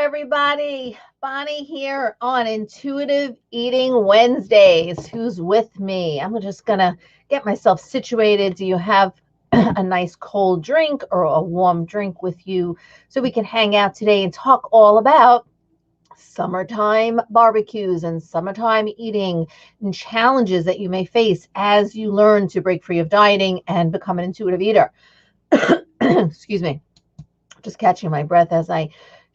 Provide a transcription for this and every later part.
everybody. Bonnie here on Intuitive Eating Wednesdays. Who's with me? I'm just going to get myself situated. Do you have a nice cold drink or a warm drink with you so we can hang out today and talk all about summertime barbecues and summertime eating and challenges that you may face as you learn to break free of dieting and become an intuitive eater. Excuse me. Just catching my breath as I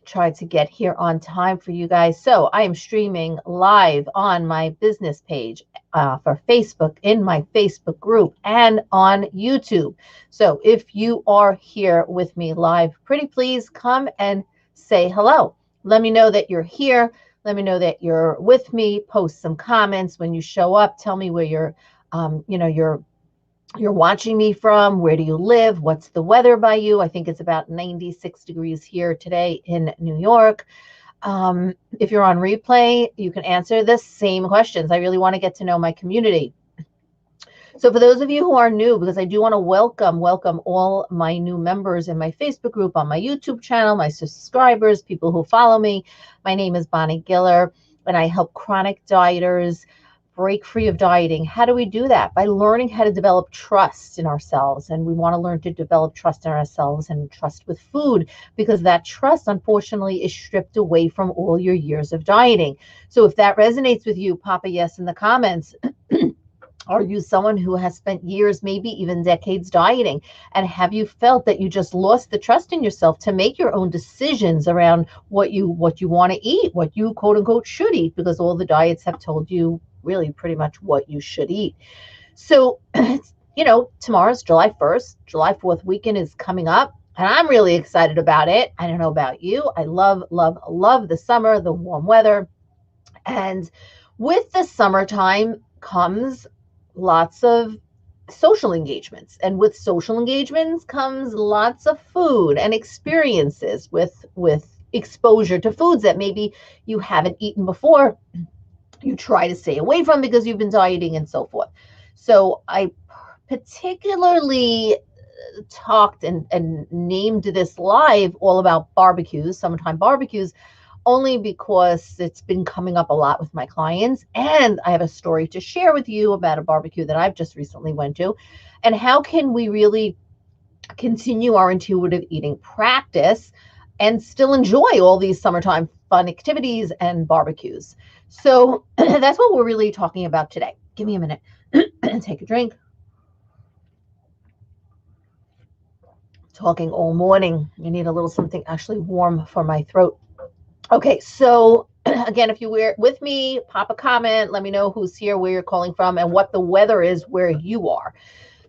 try to get here on time for you guys. So I am streaming live on my business page for Facebook, in my Facebook group, and on YouTube. So if you are here with me live, pretty please come and say hello. Let me know that you're here. Let me know that you're with me. Post some comments when you show up. Tell me where you're watching me from. Where do you live? What's the weather by you? I think it's about 96 degrees here today in New York. If you're on replay, you can answer the same questions. I really want to get to know my community. So for those of you who are new, because I do want to welcome all my new members in my Facebook group, on my YouTube channel, my subscribers, people who follow me. My name is Bonnie Giller, and I help chronic dieters break free of dieting. How do we do that? By learning how to develop trust in ourselves. And we want to learn to develop trust in ourselves and trust with food, because that trust, unfortunately, is stripped away from all your years of dieting. So if that resonates with you, pop a yes in the comments. Are you someone who has spent years, maybe even decades dieting? And have you felt that you just lost the trust in yourself to make your own decisions around what you want to eat, what you quote unquote should eat, because all the diets have told you really pretty much what you should eat. So, tomorrow's July 1st, July 4th weekend is coming up, and I'm really excited about it. I don't know about you. I love the summer, the warm weather. And with the summertime comes lots of social engagements. And with social engagements comes lots of food and experiences with exposure to foods that maybe you haven't eaten before. You try to stay away from because you've been dieting and so forth. So I particularly talked and named this live all about barbecues, summertime barbecues, only because it's been coming up a lot with my clients. And I have a story to share with you about a barbecue that I've just recently went to. And how can we really continue our intuitive eating practice and still enjoy all these summertime fun activities and barbecues? So that's what we're really talking about today. Give me a minute and take a drink. Talking all morning. You need a little something actually warm for my throat. Okay, so again, if you were with me, pop a comment. Let me know who's here, where you're calling from, and what the weather is where you are.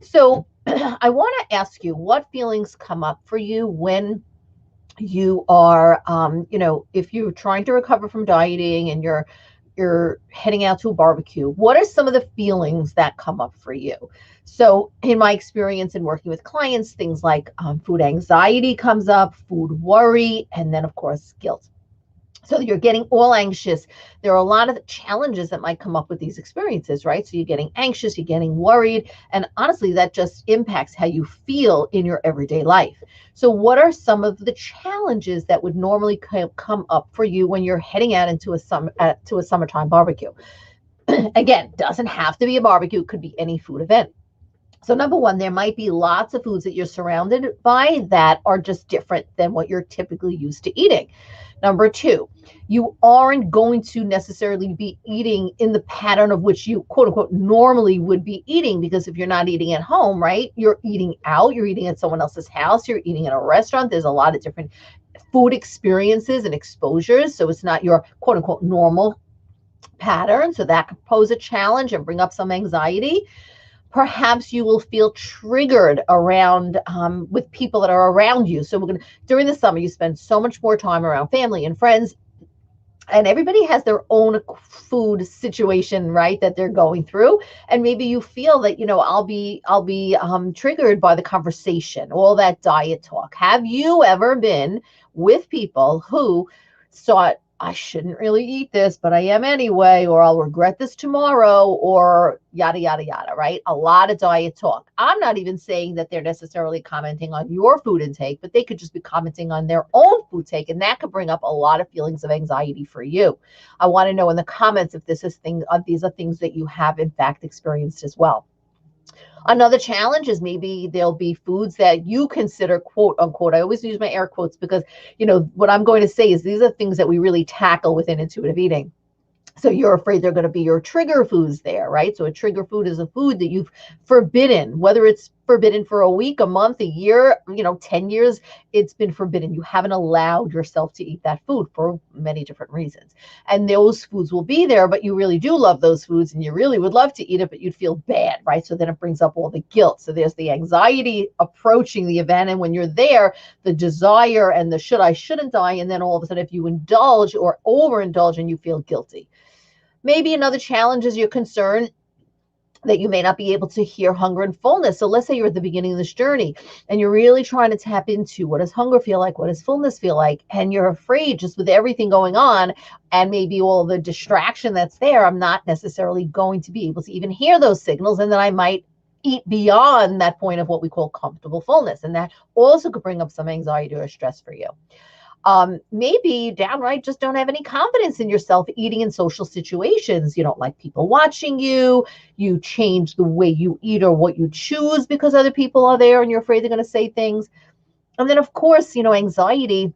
So I want to ask you, what feelings come up for you when you are, if you're trying to recover from dieting and you're heading out to a barbecue? What are some of the feelings that come up for you? So in my experience in working with clients, things like food anxiety comes up, food worry, and then of course guilt. So you're getting all anxious. There are a lot of challenges that might come up with these experiences, right? So you're getting anxious, you're getting worried, and honestly, that just impacts how you feel in your everyday life. So what are some of the challenges that would normally come up for you when you're heading out into a summertime barbecue? Again, doesn't have to be a barbecue, it could be any food event. So number one, there might be lots of foods that you're surrounded by that are just different than what you're typically used to eating. Number two, you aren't going to necessarily be eating in the pattern of which you, quote unquote, normally would be eating, because if you're not eating at home, right, you're eating out, you're eating at someone else's house, you're eating in a restaurant. There's a lot of different food experiences and exposures. So it's not your, quote unquote, normal pattern. So that could pose a challenge and bring up some anxiety. Perhaps you will feel triggered around with people that are around you. So during the summer, you spend so much more time around family and friends, and everybody has their own food situation, right, that they're going through. And maybe you feel that, I'll be triggered by the conversation, all that diet talk. Have you ever been with people who start I shouldn't really eat this, but I am anyway, or I'll regret this tomorrow, or yada, yada, yada, right? A lot of diet talk. I'm not even saying that they're necessarily commenting on your food intake, but they could just be commenting on their own food take, and that could bring up a lot of feelings of anxiety for you. I want to know in the comments if these are things that you have in fact experienced as well. Another challenge is maybe there'll be foods that you consider quote unquote, I always use my air quotes because, what I'm going to say is these are things that we really tackle within intuitive eating. So you're afraid they're going to be your trigger foods there, right? So a trigger food is a food that you've forbidden, whether it's forbidden for a week, a month, a year, 10 years, it's been forbidden. You haven't allowed yourself to eat that food for many different reasons. And those foods will be there, but you really do love those foods and you really would love to eat it, but you'd feel bad, right? So then it brings up all the guilt. So there's the anxiety approaching the event. And when you're there, the desire and the shouldn't I. And then all of a sudden, if you indulge or overindulge and you feel guilty. Maybe another challenge is your concern that you may not be able to hear hunger and fullness. So let's say you're at the beginning of this journey and you're really trying to tap into what does hunger feel like? What does fullness feel like? And you're afraid just with everything going on and maybe all the distraction that's there, I'm not necessarily going to be able to even hear those signals. And then I might eat beyond that point of what we call comfortable fullness. And that also could bring up some anxiety or stress for you. Maybe downright just don't have any confidence in yourself eating in social situations. You don't like people watching you. You change the way you eat or what you choose because other people are there and you're afraid they're going to say things. And then, of course, anxiety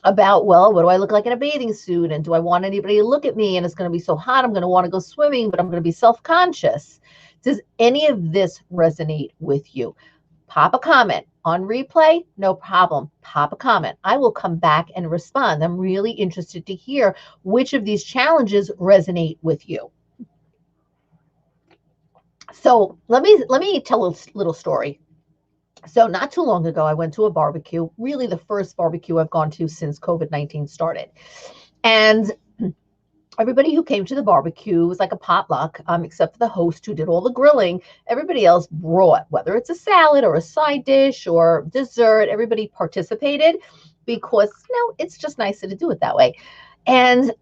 about, well, what do I look like in a bathing suit? And do I want anybody to look at me? And it's going to be so hot. I'm going to want to go swimming, but I'm going to be self-conscious. Does any of this resonate with you? Pop a comment. On replay, no problem. Pop a comment. I will come back and respond. I'm really interested to hear which of these challenges resonate with you. So let me tell a little story. So not too long ago, I went to a barbecue, really the first barbecue I've gone to since COVID-19 started. And everybody who came to the barbecue was like a potluck, except for the host who did all the grilling. Everybody else brought, whether it's a salad or a side dish or dessert, everybody participated because, it's just nicer to do it that way. And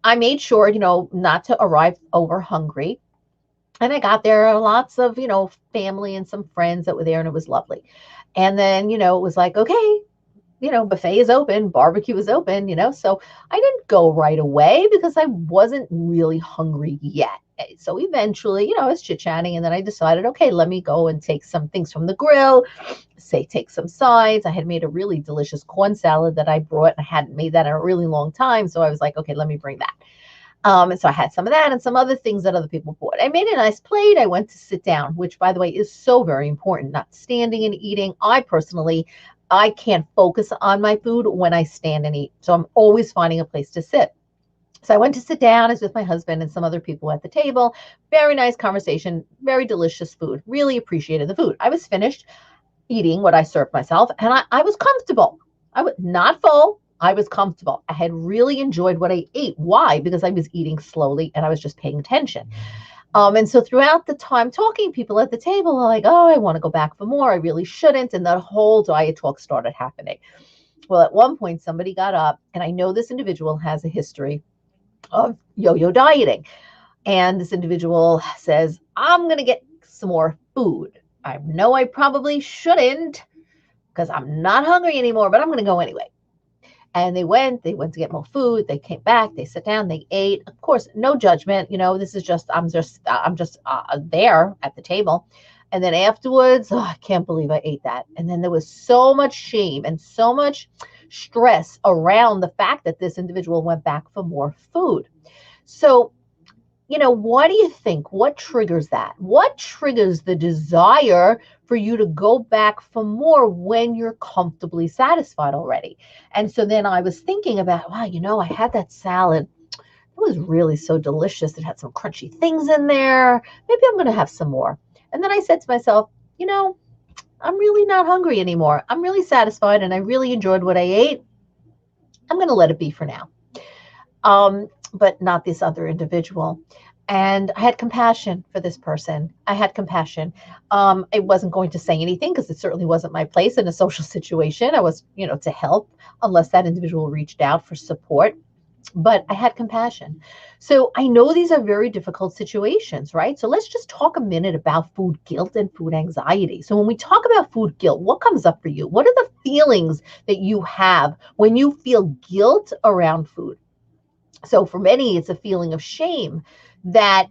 I made sure, not to arrive over hungry. And I got there, lots of, family and some friends that were there, and it was lovely. And then, it was like, okay, buffet is open, barbecue is open, so I didn't go right away because I wasn't really hungry yet. So eventually, I was chit-chatting and then I decided, okay, let me go and take some things from the grill, take some sides. I had made a really delicious corn salad that I brought. I hadn't made that in a really long time. So I was like, okay, let me bring that. And so I had some of that and some other things that other people bought. I made a nice plate. I went to sit down, which, by the way, is so very important, not standing and eating. I can't focus on my food when I stand and eat. So I'm always finding a place to sit. So I went to sit down. I was with my husband and some other people at the table. Very nice conversation, very delicious food. Really appreciated the food. I was finished eating what I served myself and I was comfortable. I was not full. I was comfortable. I had really enjoyed what I ate. Why? Because I was eating slowly and I was just paying attention. And so throughout the time talking, people at the table are like, oh, I want to go back for more. I really shouldn't. And that whole diet talk started happening. Well, at one point, somebody got up, and I know this individual has a history of yo-yo dieting. And this individual says, I'm going to get some more food. I know I probably shouldn't because I'm not hungry anymore, but I'm going to go anyway. And they went to get more food. They came back, they sat down, they ate. Of course, no judgment. This is just, I'm just there at the table. And then afterwards, I can't believe I ate that. And then there was so much shame and so much stress around the fact that this individual went back for more food. So, what do you think? What triggers that? What triggers the desire for you to go back for more when you're comfortably satisfied already? And so then I was thinking about, wow, I had that salad. It was really so delicious. It had some crunchy things in there. Maybe I'm going to have some more. And then I said to myself, I'm really not hungry anymore. I'm really satisfied and I really enjoyed what I ate. I'm going to let it be for now. But not this other individual. And I had compassion for this person. I had compassion. I wasn't going to say anything because it certainly wasn't my place in a social situation. I was, to help unless that individual reached out for support. but I had compassion. So I know these are very difficult situations, right? So let's just talk a minute about food guilt and food anxiety. So when we talk about food guilt, what comes up for you? What are the feelings that you have when you feel guilt around food? So for many, it's a feeling of shame that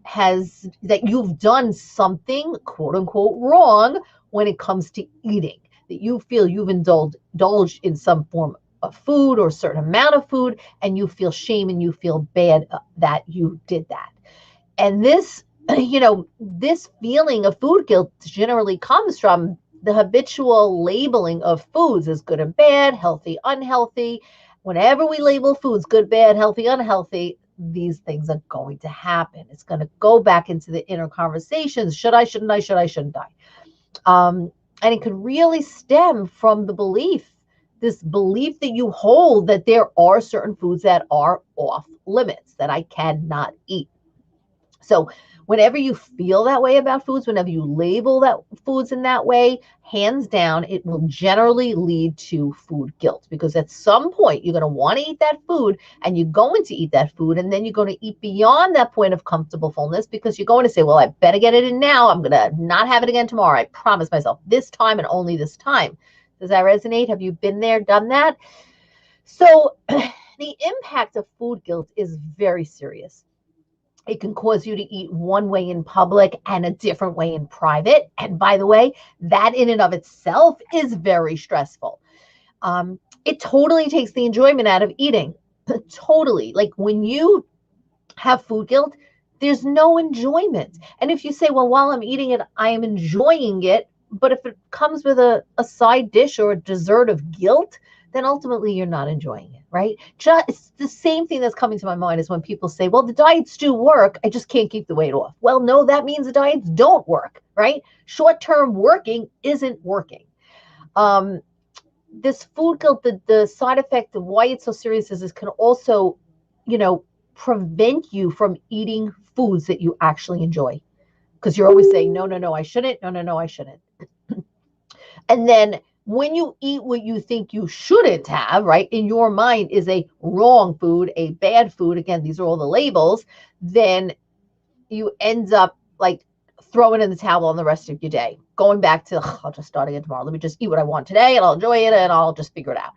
you've done something quote unquote wrong when it comes to eating, that you feel you've indulged in some form of food or a certain amount of food, and you feel shame and you feel bad that you did that. And this, this feeling of food guilt generally comes from the habitual labeling of foods as good and bad, healthy, unhealthy. Whenever we label foods good, bad, healthy, unhealthy, these things are going to happen. It's going to go back into the inner conversations. Should I, shouldn't I, should I, shouldn't I? And it could really stem from this belief that you hold that there are certain foods that are off limits, that I cannot eat. So whenever you feel that way about foods, whenever you label that foods in that way, hands down, it will generally lead to food guilt, because at some point you're going to want to eat that food and you're going to eat that food, and then you're going to eat beyond that point of comfortable fullness because you're going to say, well, I better get it in now. I'm going to not have it again tomorrow. I promise myself this time and only this time. Does that resonate? Have you been there, done that? So the impact of food guilt is very serious. It can cause you to eat one way in public and a different way in private. And by the way, that in and of itself is very stressful. It totally takes the enjoyment out of eating. Totally. Like when you have food guilt, there's no enjoyment. And if you say, well, while I'm eating it, I am enjoying it, but if it comes with a side dish or a dessert of guilt, then ultimately you're not enjoying it, right? Just the same thing that's coming to my mind is when people say, well, the diets do work, I just can't keep the weight off. Well, no, that means the diets don't work, right? Short-term working isn't working. This food guilt, the side effect of why it's so serious is this can also, prevent you from eating foods that you actually enjoy. Because you're always saying, no, no, no, I shouldn't. No, no, no, I shouldn't. And then when you eat what you think you shouldn't have, right, in your mind is a wrong food, a bad food, again, these are all the labels, then you end up like throwing in the towel on the rest of your day, going back to, I'll just start again tomorrow. Let me just eat what I want today and I'll enjoy it and I'll just figure it out.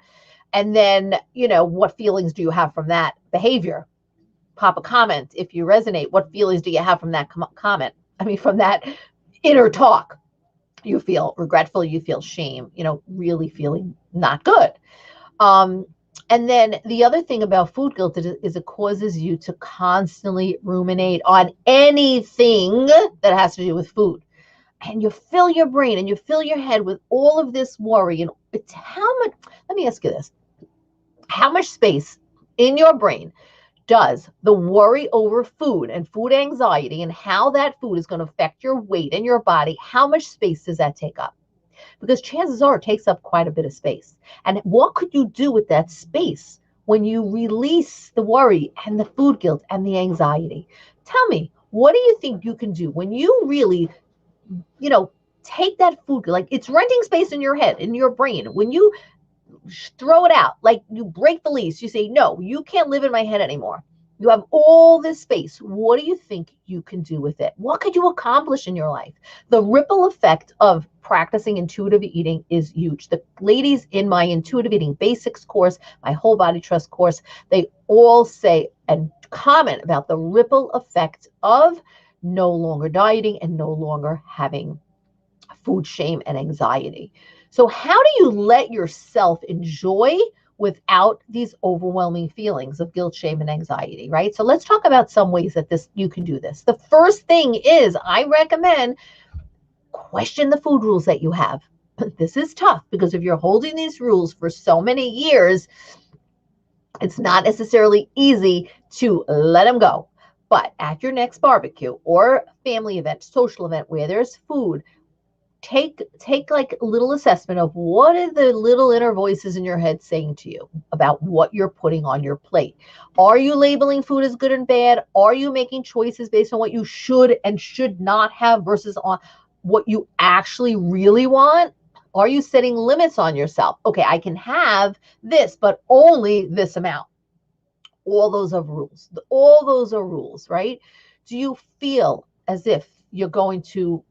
And then, what feelings do you have from that behavior? Pop a comment if you resonate. What feelings do you have from that comment? From that inner talk. You feel regretful, you feel shame, really feeling not good. And then the other thing about food guilt is it causes you to constantly ruminate on anything that has to do with food. And you fill your brain and you fill your head with all of this worry. And it's how much, let me ask you this, how much space in your brain does the worry over food and food anxiety and how that food is going to affect your weight and your body, how much space does that take up? Because chances are it takes up quite a bit of space. And what could you do with that space when you release the worry and the food guilt and the anxiety? Tell me, what do you think you can do when you really, take that food, like it's renting space in your head, in your brain, when you throw it out, like you break the lease, you say, no, you can't live in my head anymore. You have all this space. What do you think you can do with it? What could you accomplish in your life? The ripple effect of practicing intuitive eating is huge. The ladies in my intuitive eating basics course, my whole body trust course, they all say and comment about the ripple effect of no longer dieting and no longer having food shame and anxiety. So how do you let yourself enjoy without these overwhelming feelings of guilt, shame, and anxiety, right? So let's talk about some ways that you can do this. The first thing is I recommend question the food rules that you have. This is tough because if you're holding these rules for so many years, it's not necessarily easy to let them go. But at your next barbecue or family event, social event where there's food, take like a little assessment of what are the little inner voices in your head saying to you about what you're putting on your plate. Are you labeling food as good and bad? Are you making choices based on what you should and should not have versus on what you actually really want? Are you setting limits on yourself? Okay, I can have this, but only this amount. All those are rules. All those are rules, right? Do you feel as if you're going to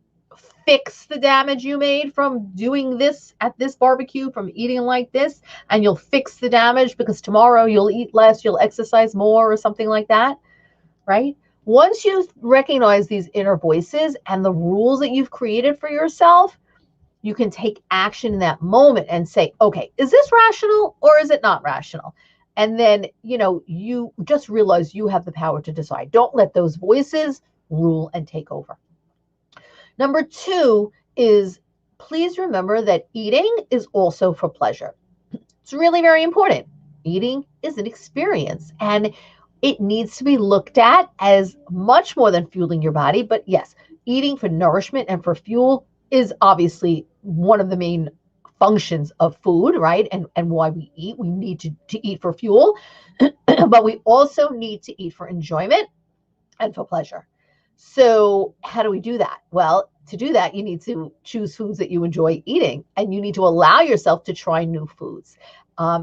fix the damage you made from doing this at this barbecue, from eating like this, and you'll fix the damage because tomorrow you'll eat less, you'll exercise more, or something like that, right? Once you recognize these inner voices and the rules that you've created for yourself, you can take action in that moment and say, okay, is this rational or is it not rational? And then, you just realize you have the power to decide. Don't let those voices rule and take over. Number 2 is, please remember that eating is also for pleasure. It's really very important. Eating is an experience, and it needs to be looked at as much more than fueling your body. But yes, eating for nourishment and for fuel is obviously one of the main functions of food, right? And why we eat. We need to eat for fuel, but we also need to eat for enjoyment and for pleasure. So how do we do that? Well, to do that, you need to choose foods that you enjoy eating, and you need to allow yourself to try new foods.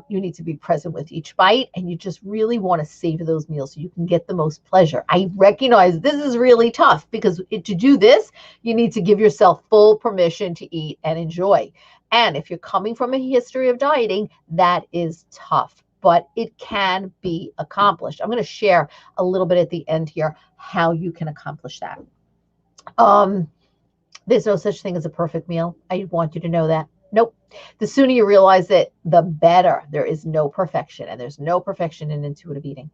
You need to be present with each bite, and you just really want to savor those meals so you can get the most pleasure. I recognize this is really tough because to do this, you need to give yourself full permission to eat and enjoy. And if you're coming from a history of dieting, that is tough, but it can be accomplished. I'm going to share a little bit at the end here how you can accomplish that. There's no such thing as a perfect meal. I want you to know that. Nope. The sooner you realize it, the better. There is no perfection, and there's no perfection in intuitive eating.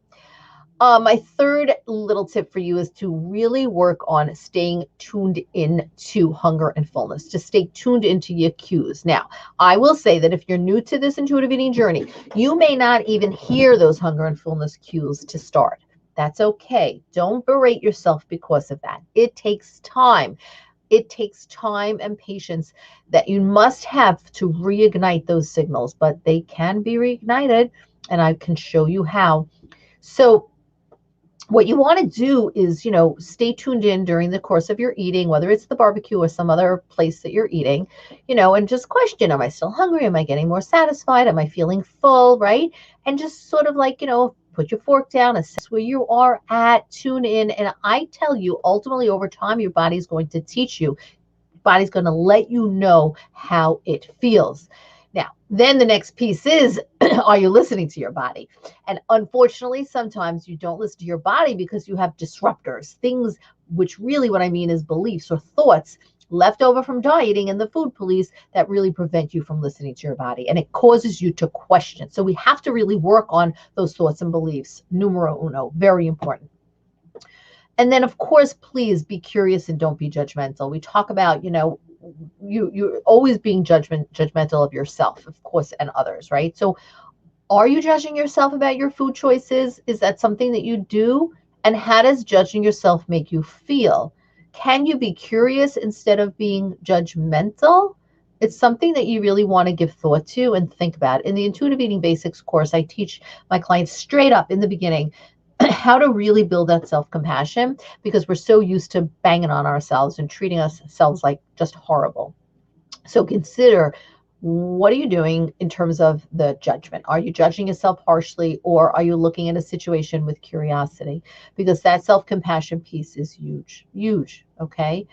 My third little tip for you is to really work on staying tuned in to hunger and fullness, to stay tuned into your cues. Now, I will say that if you're new to this intuitive eating journey, you may not even hear those hunger and fullness cues to start. That's okay. Don't berate yourself because of that. It takes time. It takes time and patience that you must have to reignite those signals, but they can be reignited, and I can show you how. So what you want to do is, stay tuned in during the course of your eating, whether it's the barbecue or some other place that you're eating, and just question, am I still hungry? Am I getting more satisfied? Am I feeling full, right? And just sort of like, put your fork down, assess where you are at, tune in. And I tell you, ultimately, over time, your body's going to teach you. Your body's going to let you know how it feels. Now, then the next piece is, are you listening to your body? And unfortunately, sometimes you don't listen to your body because you have disruptors, things which really what I mean is beliefs or thoughts left over from dieting and the food police that really prevent you from listening to your body. And it causes you to question. So we have to really work on those thoughts and beliefs. Numero uno, very important. And then, of course, please be curious and don't be judgmental. We talk about, you're always being judgmental of yourself, of course, and others, right? So are you judging yourself about your food choices? Is that something that you do? And how does judging yourself make you feel? Can you be curious instead of being judgmental? It's something that you really want to give thought to and think about. In the Intuitive Eating Basics course, I teach my clients straight up in the beginning how to really build that self-compassion, because we're so used to banging on ourselves and treating ourselves like just horrible. So consider, what are you doing in terms of the judgment? Are you judging yourself harshly, or are you looking at a situation with curiosity? Because that self-compassion piece is huge, huge, okay?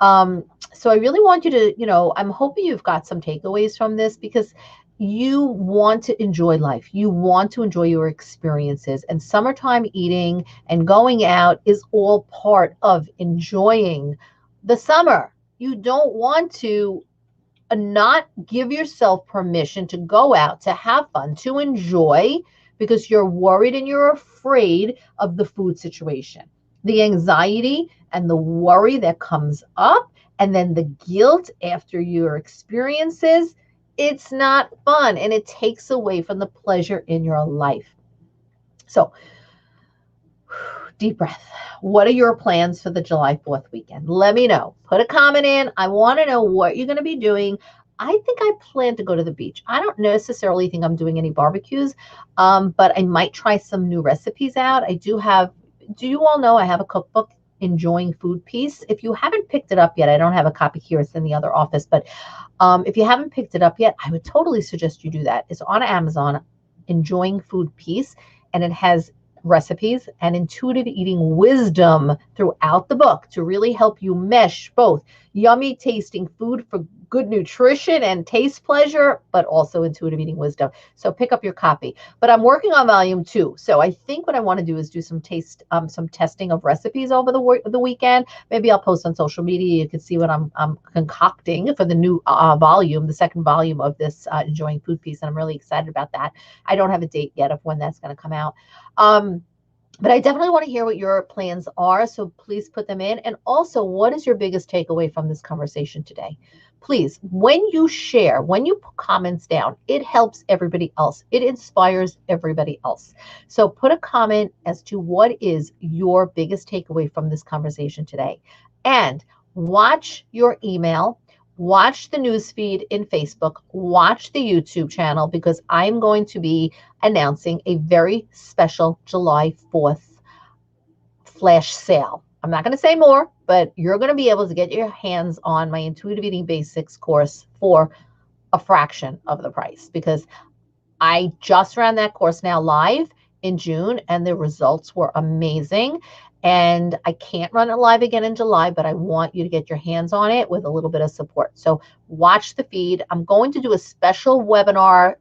So I really want you to, I'm hoping you've got some takeaways from this, because you want to enjoy life. You want to enjoy your experiences, and summertime eating and going out is all part of enjoying the summer. You don't want to not give yourself permission to go out, to have fun, to enjoy, because you're worried and you're afraid of the food situation. The anxiety and the worry that comes up, and then the guilt after your experiences, it's not fun, and it takes away from the pleasure in your life. So, deep breath. What are your plans for the July 4th weekend? Let me know. Put a comment in. I want to know what you're going to be doing. I think I plan to go to the beach. I don't necessarily think I'm doing any barbecues, but I might try some new recipes out. Do you all know I have a cookbook, Enjoying Food piece? If you haven't picked it up yet, I don't have a copy here. It's in the other office, but if you haven't picked it up yet, I would totally suggest you do that. It's on Amazon, Enjoying Food piece, and it has recipes and intuitive eating wisdom throughout the book to really help you mesh both yummy tasting food for good nutrition and taste pleasure, but also intuitive eating wisdom. So pick up your copy. But I'm working on volume 2. So I think what I want to do is do some testing of recipes over the weekend. Maybe I'll post on social media. You can see what I'm concocting for the new volume, the second volume of this Enjoying Food piece. And I'm really excited about that. I don't have a date yet of when that's going to come out. But I definitely want to hear what your plans are, so please put them in. And also, what is your biggest takeaway from this conversation today? Please, when you share, when you put comments down, it helps everybody else. It inspires everybody else. So put a comment as to what is your biggest takeaway from this conversation today. And watch your email. Watch the newsfeed in Facebook, watch the YouTube channel, because I'm going to be announcing a very special July 4th flash sale. I'm not going to say more, but you're going to be able to get your hands on my Intuitive Eating Basics course for a fraction of the price, because I just ran that course now live in June and the results were amazing. And I can't run it live again in July, but I want you to get your hands on it with a little bit of support. So watch the feed. I'm going to do a special webinar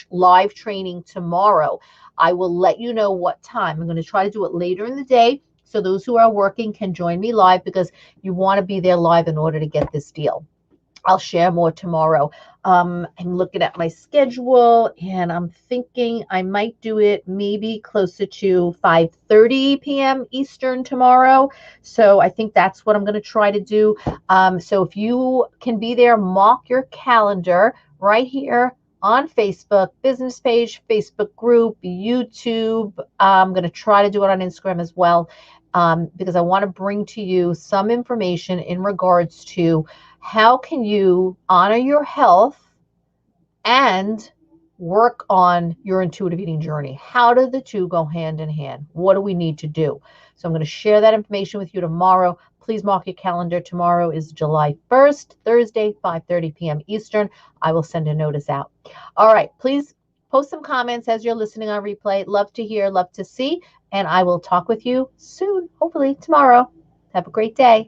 / live training tomorrow. I will let you know what time. I'm going to try to do it later in the day so those who are working can join me live, because you want to be there live in order to get this deal. I'll share more tomorrow. I'm looking at my schedule and I'm thinking I might do it maybe closer to 5:30 p.m. Eastern tomorrow. So I think that's what I'm going to try to do. So if you can be there, mark your calendar right here on Facebook, business page, Facebook group, YouTube. I'm going to try to do it on Instagram as well, because I want to bring to you some information in regards to how can you honor your health and work on your intuitive eating journey? How do the two go hand in hand? What do we need to do? So I'm going to share that information with you tomorrow. Please mark your calendar. Tomorrow is July 1st, Thursday, 5:30 p.m. Eastern. I will send a notice out. All right. Please post some comments as you're listening on replay. Love to hear, love to see. And I will talk with you soon, hopefully tomorrow. Have a great day.